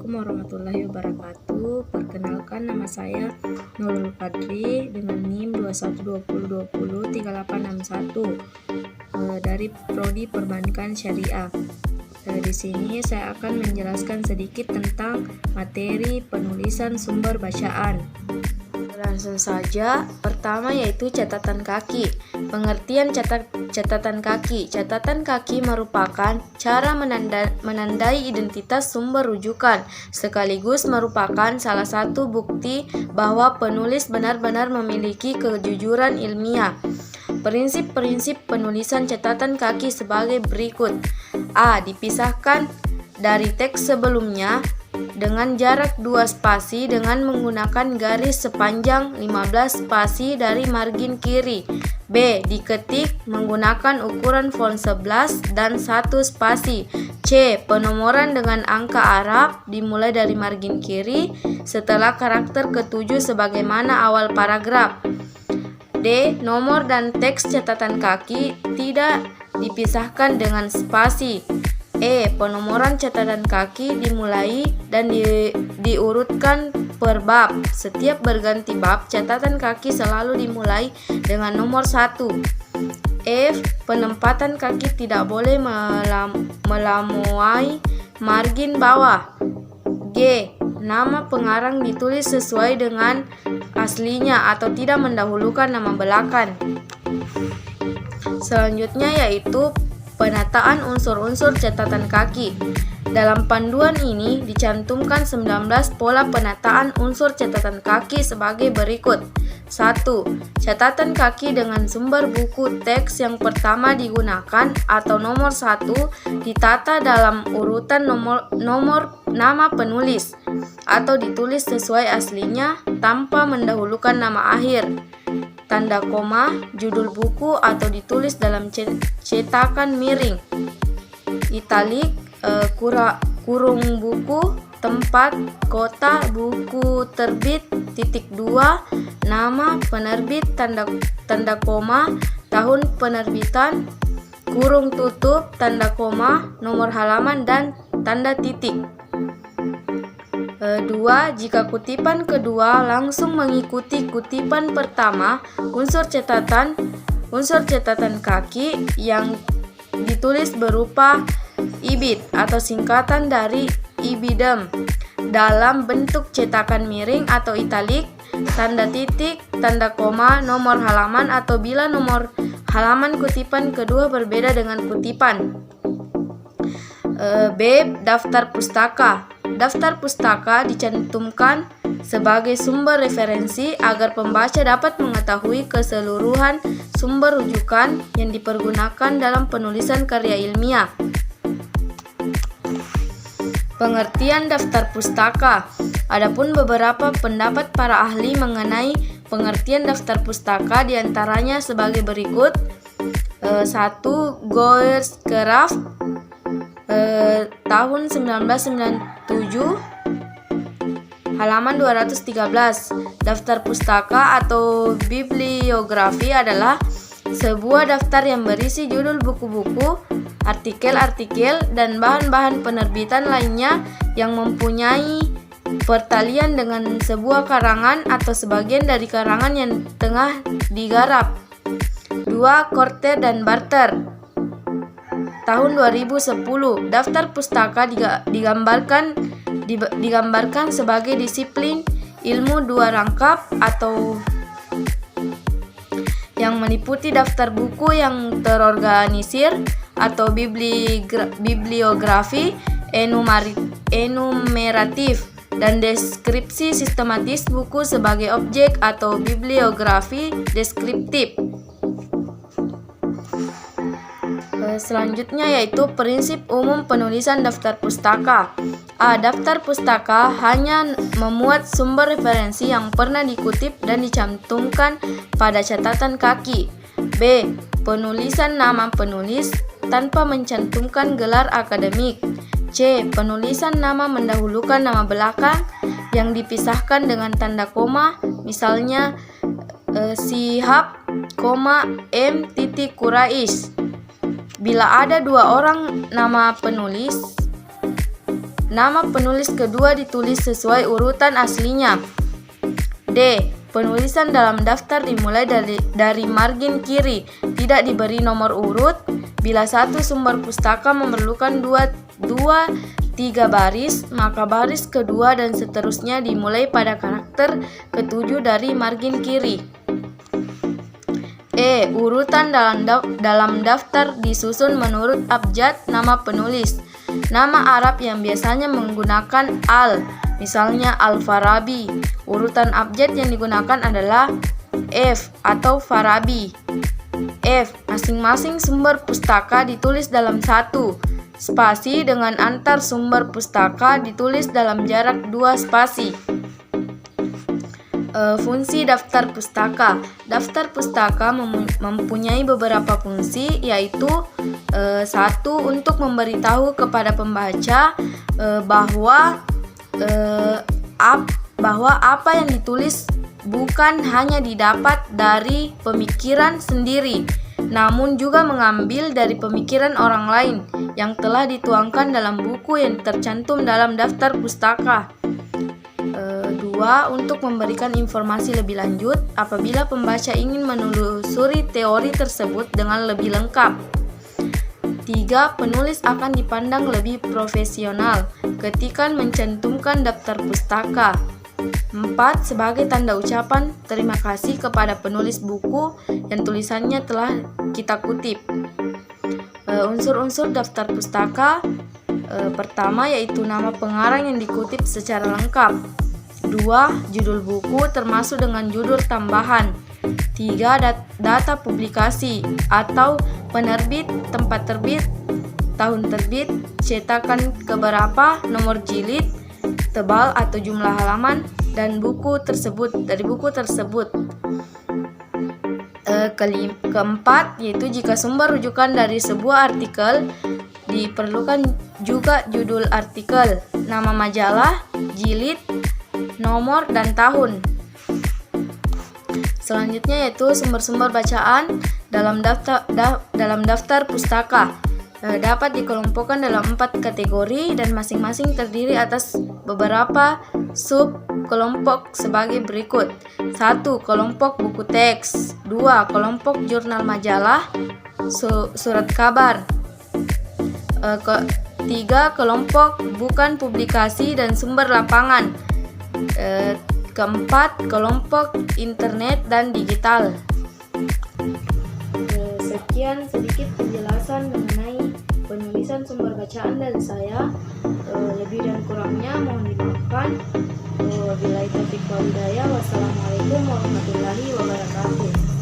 Assalamualaikum warahmatullahi wabarakatuh. Perkenalkan, nama saya Nurul Fadri dengan NIM 2120203861 dari Prodi Perbankan Syariah. Di sini saya akan menjelaskan sedikit tentang materi penulisan sumber bacaan. Langsung saja, pertama yaitu catatan kaki. Pengertian catatan kaki. Catatan kaki merupakan cara menandai identitas sumber rujukan, sekaligus merupakan salah satu bukti bahwa penulis benar-benar memiliki kejujuran ilmiah. Prinsip-prinsip penulisan catatan kaki sebagai berikut. A. Dipisahkan dari teks sebelumnya dengan jarak 2 spasi dengan menggunakan garis sepanjang 15 spasi dari margin kiri. B. Diketik menggunakan ukuran font 11 dan 1 spasi. C. Penomoran dengan angka Arab dimulai dari margin kiri setelah karakter ke-7 sebagaimana awal paragraf. D. Nomor dan teks catatan kaki tidak dipisahkan dengan spasi. E. Penomoran catatan kaki dimulai dan diurutkan per bab. Setiap berganti bab, catatan kaki selalu dimulai dengan nomor 1. F. Penempatan kaki tidak boleh melampaui margin bawah. G. Nama pengarang ditulis sesuai dengan aslinya atau tidak mendahulukan nama belakang. Selanjutnya yaitu penataan unsur-unsur catatan kaki. Dalam panduan ini dicantumkan 19 pola penataan unsur catatan kaki sebagai berikut. 1. Catatan kaki dengan sumber buku teks yang pertama digunakan atau nomor 1 ditata dalam urutan nomor nama penulis atau ditulis sesuai aslinya tanpa mendahulukan nama akhir. Tanda koma, judul buku atau ditulis dalam cetakan miring. Italik, kurung buku, tempat, kota, buku terbit, titik 2, nama penerbit, tanda koma, tahun penerbitan, kurung tutup, tanda koma, nomor halaman dan tanda titik. 2. Jika kutipan kedua langsung mengikuti kutipan pertama, unsur catatan kaki yang ditulis berupa ibid atau singkatan dari ibidem dalam bentuk cetakan miring atau italik, tanda titik, tanda koma, nomor halaman atau bila nomor halaman kutipan kedua berbeda dengan kutipan. B. Daftar pustaka. Daftar pustaka dicantumkan sebagai sumber referensi agar pembaca dapat mengetahui keseluruhan sumber rujukan yang dipergunakan dalam penulisan karya ilmiah. Pengertian daftar pustaka. Adapun beberapa pendapat para ahli mengenai pengertian daftar pustaka diantaranya sebagai berikut. 1. Goers Graf tahun 1997 halaman 213. Daftar pustaka atau bibliografi adalah sebuah daftar yang berisi judul buku-buku, artikel-artikel, dan bahan-bahan penerbitan lainnya yang mempunyai pertalian dengan sebuah karangan atau sebagian dari karangan yang tengah digarap. 2. Korter dan Barter tahun 2010. Daftar pustaka digambarkan sebagai disiplin ilmu dua rangkap atau yang meliputi daftar buku yang terorganisir atau bibliografi enumeratif dan deskripsi sistematis buku sebagai objek atau bibliografi deskriptif. Selanjutnya yaitu prinsip umum penulisan daftar pustaka. A. Daftar pustaka hanya memuat sumber referensi yang pernah dikutip dan dicantumkan pada catatan kaki. B. Penulisan nama penulis tanpa mencantumkan gelar akademik. C. Penulisan nama mendahulukan nama belakang yang dipisahkan dengan tanda koma, misalnya Sihab, M. Quraish. Bila ada 2 orang nama penulis, Nama penulis kedua ditulis sesuai urutan aslinya. D. Penulisan dalam daftar dimulai dari margin kiri, tidak diberi nomor urut. Bila satu sumber pustaka memerlukan 2-3 baris, maka baris kedua dan seterusnya dimulai pada karakter ketujuh dari margin kiri. E. Urutan dalam daftar disusun menurut abjad nama penulis. Nama Arab yang biasanya menggunakan al, misalnya Al-Farabi. Urutan abjad yang digunakan adalah F atau Farabi. F. Masing-masing sumber pustaka ditulis dalam satu spasi dengan antar sumber pustaka ditulis dalam jarak 2 spasi. Fungsi daftar pustaka. Daftar pustaka mempunyai beberapa fungsi, yaitu 1. Untuk memberitahu kepada pembaca bahwa apa yang ditulis bukan hanya didapat dari pemikiran sendiri, namun juga mengambil dari pemikiran orang lain yang telah dituangkan dalam buku yang tercantum dalam daftar pustaka. 2. Untuk memberikan informasi lebih lanjut apabila pembaca ingin menelusuri teori tersebut dengan lebih lengkap. 3. Penulis akan dipandang lebih profesional ketika mencantumkan daftar pustaka. 4. Sebagai tanda ucapan terima kasih kepada penulis buku yang tulisannya telah kita kutip. Unsur-unsur daftar pustaka. Pertama yaitu nama pengarang yang dikutip secara lengkap. 2. Judul buku termasuk dengan judul tambahan. 3. Data publikasi atau penerbit, tempat terbit, tahun terbit, cetakan keberapa, nomor jilid, tebal atau jumlah halaman, dan buku tersebut. Keempat yaitu jika sumber rujukan dari sebuah artikel, diperlukan juga judul artikel, nama majalah, jilid, nomor, dan tahun. Selanjutnya yaitu sumber-sumber bacaan dalam daftar pustaka. Dapat dikelompokkan dalam 4 kategori dan masing-masing terdiri atas beberapa sub kelompok sebagai berikut. 1. Kelompok buku teks. 2. Kelompok jurnal majalah, surat kabar. 3. Kelompok bukan publikasi dan sumber lapangan. 4. Kelompok internet dan digital. Sekian sedikit penjelasan mengenai penulisan sumber bacaan dari saya. Lebih dan kurangnya mohon dimaafkan. Wabillahi taufiq wal hidayah. Wassalamualaikum warahmatullahi wabarakatuh.